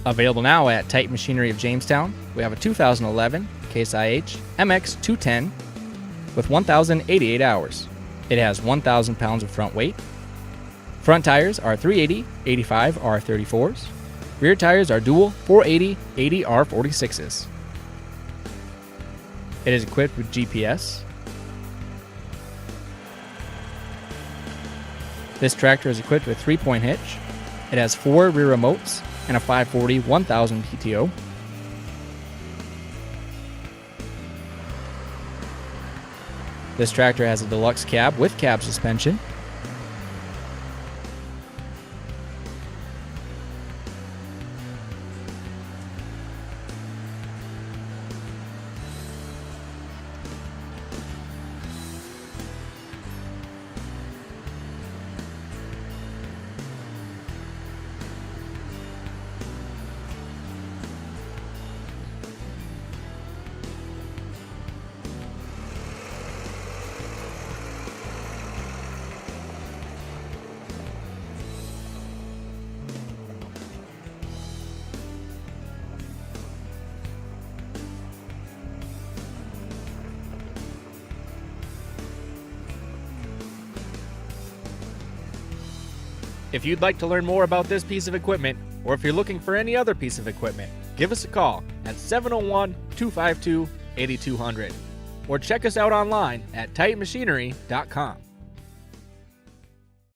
Available now at Titan Machinery of Jamestown, we have a 2011 Case IH MX210 with 1,088 hours. It has 1,000 pounds of front weight. Front tires are 380/85 R34s. Rear tires are dual 480/80 R46s. It is equipped with GPS. This tractor is equipped with 3-point hitch. It has 4 rear remotes and a 540/1000 PTO. This tractor has a Deluxe cab with cab suspension. If you'd like to learn more about this piece of equipment, or if you're looking for any other piece of equipment, give us a call at 701-252-8200, or check us out online at titanmachinery.com.